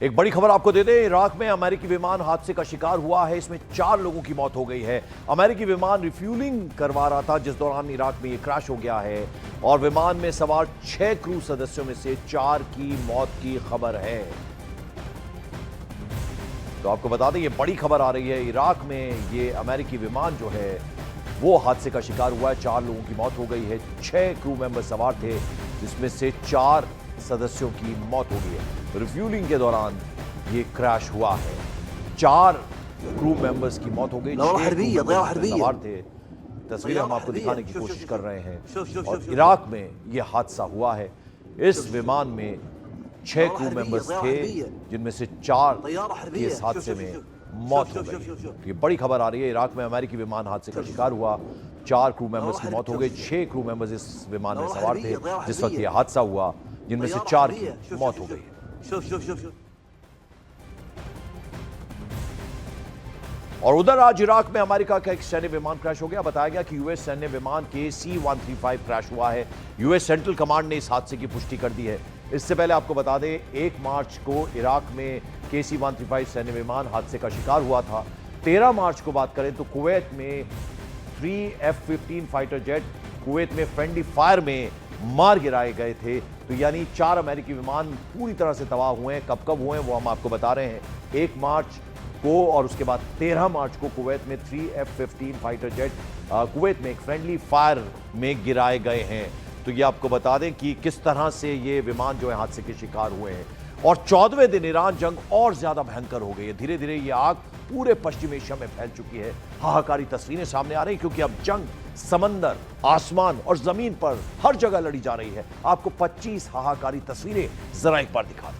एक बड़ी खबर आपको दे दें, इराक में अमेरिकी विमान हादसे का शिकार हुआ है। इसमें 4 लोगों की मौत हो गई है। अमेरिकी विमान रिफ्यूलिंग करवा रहा था, जिस दौरान इराक में यह क्रैश हो गया है और विमान में सवार 6 क्रू सदस्यों में से 4 की मौत की खबर है। तो आपको बता दें, यह बड़ी खबर आ रही है। इराक में यह अमेरिकी विमान जो है वो हादसे का शिकार हुआ है। 4 लोगों की मौत हो गई है। 6 क्रू मेंबर सवार थे, जिसमें से 4 सदस्यों की मौत हो गई है। रिफ्यूलिंग के दौरान ये क्रैश हुआ है। 4 क्रू मेंबर्स की मौत हो गई। 6 सवार थे। तस्वीरें हम आपको दिखाने की कोशिश कर रहे हैं। और इराक में यह हादसा हुआ है। इस विमान में 6 क्रू मेंबर्स थे, जिनमें से 4 की इस हादसे में मौत हो गई। ये बड़ी खबर आ रही है। इराक में अमेरिकी विमान हादसे का शिकार हुआ, 4 क्रू मेंबर्स की मौत हो गई। 6 क्रू मेंबर्स इस विमान में सवार थे जिस वक्त यह हादसा हुआ, जिनमें से 4 की मौत हो गई। और उधर आज इराक में अमेरिका का एक सैन्य विमान क्रैश हो गया। बताया गया कि यूएस सैन्य विमान KC-135 क्रैश हुआ है। यूएस सेंट्रल कमांड ने इस हादसे की पुष्टि कर दी है। इससे पहले आपको बता दें, 1 मार्च को इराक में KC-135 सैन्य विमान हादसे का शिकार हुआ था। 13 मार्च को बात करें तो कुवैत में 3 F-15 फाइटर जेट कुवैत में फ्रेंडली फायर में मार गिराए गए थे। तो यानी 4 अमेरिकी विमान पूरी तरह से तबाह हुए हैं। कब कब हुए हैं वो हम आपको बता रहे हैं। 1 मार्च को और उसके बाद 13 मार्च को कुवैत में 3 F-15 फाइटर जेट कुवैत में एक फ्रेंडली फायर में गिराए गए हैं। तो ये आपको बता दें कि किस तरह से ये विमान जो है हादसे के शिकार हुए हैं। और 14वें दिन ईरान जंग और ज्यादा भयंकर हो गई है। धीरे धीरे ये आग पूरे पश्चिम एशिया में फैल चुकी है। हाहाकारी तस्वीरें सामने आ रही हैं, क्योंकि अब जंग समंदर, आसमान और जमीन पर हर जगह लड़ी जा रही है। आपको 25 हाहाकारी तस्वीरें जरा एक बार दिखा दें।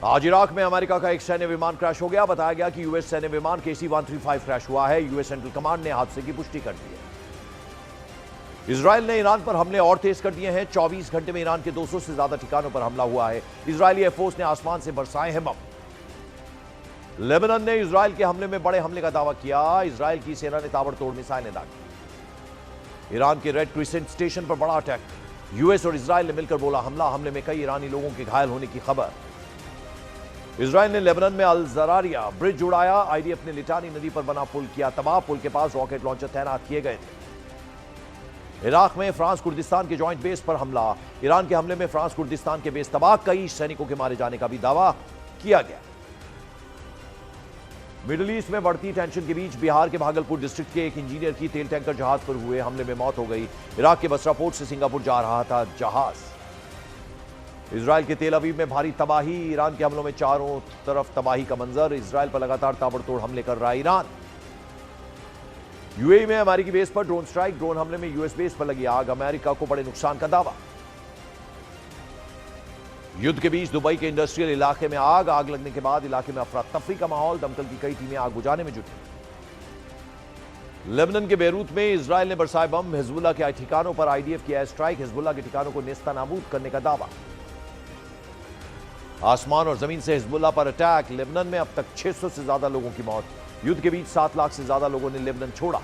आज इराक में अमेरिका का एक सैन्य विमान क्रैश हो गया। बताया गया कि यूएस सैन्य विमान KC-135 क्रैश हुआ है। यूएस सेंट्रल कमांड ने हादसे की पुष्टि कर दी है। इजराइल ने ईरान पर हमले और तेज कर दिए हैं। 24 घंटे में ईरान के 200 से ज्यादा ठिकानों पर हमला हुआ है। इजरायली एयरफोर्स ने आसमान से बरसाए हैं बम। लेबनान ने इजराइल के हमले में बड़े हमले का दावा किया। इजराइल की सेना ने ताबड़तोड़ मिसाइलें दागी। ईरान के रेड क्रिसेंट स्टेशन पर बड़ा अटैक। यूएस और इजराइल ने मिलकर बोला हमले में कई ईरानी लोगों के घायल होने की खबर। इजराइल ने लेबनान में अल जरारिया ब्रिज उड़ाया। आईडीएफ ने लिटानी नदी पर बना पुल किया तबाह। पुल के पास रॉकेट लॉन्चर तैनात किए गए थे। इराक में फ्रांस कुर्दिस्तान के जॉइंट बेस पर हमला। ईरान के हमले में फ्रांस कुर्दिस्तान के बेस तबाह। कई सैनिकों के मारे जाने का भी दावा किया गया। मिडिल ईस्ट में बढ़ती टेंशन के बीच बिहार के भागलपुर डिस्ट्रिक्ट के एक इंजीनियर की तेल टैंकर जहाज पर हुए हमले में मौत हो गई। इराक के बसरा पोर्ट से सिंगापुर जा रहा था जहाज। इजराइल के तेल अवीव में भारी तबाही। ईरान के हमलों में चारों तरफ तबाही का मंजर। इजराइल पर लगातार ताबड़तोड़ हमले कर रहा है ईरान। यूएई में अमेरिकी बेस पर ड्रोन स्ट्राइक। ड्रोन हमले में यूएस बेस पर लगी आग। अमेरिका को बड़े नुकसान का दावा। युद्ध के बीच दुबई के इंडस्ट्रियल इलाके में आग। आग लगने के बाद इलाके में अफरा तफरी का माहौल। दमकल की कई टीमें आग बुझाने में जुटी। लेबनान के बेरूत में इजराइल ने बरसाए बम। हिजबुल्लाह के ठिकानों पर आईडीएफ की एयर स्ट्राइक। हिजबुल्लाह के ठिकानों को नेस्तनाबूद करने का दावा। आसमान और जमीन से हिजबुल्लाह पर अटैक। लेबनान में अब तक 600 से ज्यादा लोगों की मौत। युद्ध के बीच 7 लाख से ज्यादा लोगों ने लेबनान छोड़ा।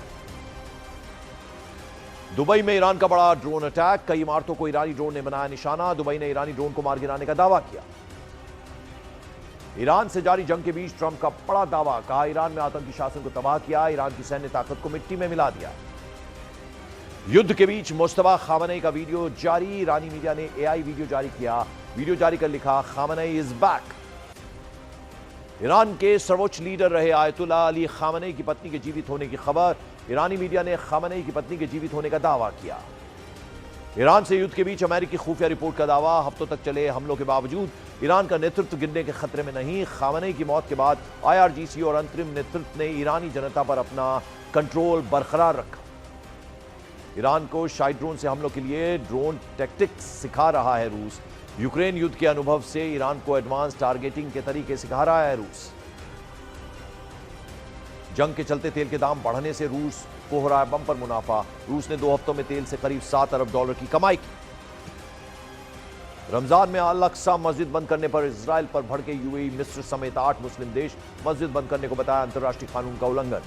दुबई में ईरान का बड़ा ड्रोन अटैक। कई इमारतों को ईरानी ड्रोन ने बनाया निशाना। दुबई ने ईरानी ड्रोन को मार गिराने का दावा किया। ईरान से जारी जंग के बीच ट्रंप का बड़ा दावा। कहा ईरान में आतंकी शासन को तबाह किया। ईरान की सैन्य ताकत को मिट्टी में मिला दिया। युद्ध के बीच मुस्तफा खामनेई का वीडियो जारी। ईरानी मीडिया ने AI वीडियो जारी किया। वीडियो जारी कर लिखा खामनेई इज बैक। ईरान के सर्वोच्च लीडर रहे आयतुल्लाह अली खामनेई की पत्नी के जीवित होने की खबर। ईरानी मीडिया ने खामनेई की पत्नी के जीवित होने का दावा किया। ईरान से युद्ध के बीच अमेरिकी खुफिया रिपोर्ट का दावा। हफ्तों तक चले हमलों के बावजूद ईरान का नेतृत्व गिरने के खतरे में नहीं। खामनेई की मौत के बाद IRGC और अंतरिम नेतृत्व ने ईरानी जनता पर अपना कंट्रोल बरकरार रखा। ईरान को शाही ड्रोन से हमलों के लिए ड्रोन टैक्टिक्स सिखा रहा है रूस। यूक्रेन युद्ध के अनुभव से ईरान को एडवांस टारगेटिंग के तरीके सिखा रहा है रूस। जंग के चलते तेल के दाम बढ़ने से रूस को हो रहा है बम्पर मुनाफा। रूस ने 2 हफ्तों में तेल से करीब $7 अरब की कमाई की। रमजान में अल अक्सा मस्जिद बंद करने पर इजराइल पर भड़के यूएई, मिस्र समेत 8 मुस्लिम देश। मस्जिद बंद करने को बताया अंतर्राष्ट्रीय कानून का उल्लंघन।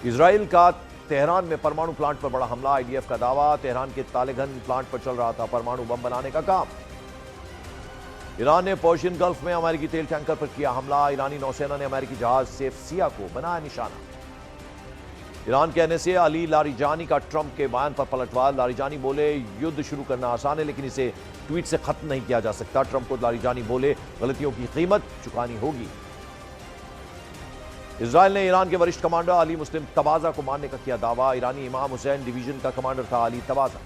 इजराइल का तेहरान में परमाणु प्लांट पर बड़ा हमला, आईडीएफ का दावा। तेहरान के तालेगन प्लांट पर चल रहा था परमाणु बम बनाने का काम। ईरान ने पर्शियन गल्फ में अमेरिकी तेल टैंकर पर किया हमला। ईरानी नौसेना ने अमेरिकी जहाज सेफसिया को बनाया निशाना। ईरान के एनएसए अली लारिजानी का ट्रंप के बयान पर पलटवार। लारिजानी बोले युद्ध शुरू करना आसान है लेकिन इसे ट्वीट से खत्म नहीं किया जा सकता। ट्रंप को लारिजानी बोले गलतियों की कीमत चुकानी होगी। इजराइल ने ईरान के वरिष्ठ कमांडर अली मुस्लिम तबाजा को मारने का किया दावा। ईरानी इमाम हुसैन डिवीजन का कमांडर था अली तबाजा।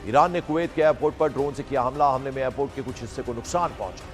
ईरान ने कुवैत के एयरपोर्ट पर ड्रोन से किया हमला। हमले में एयरपोर्ट के कुछ हिस्से को नुकसान पहुंचा।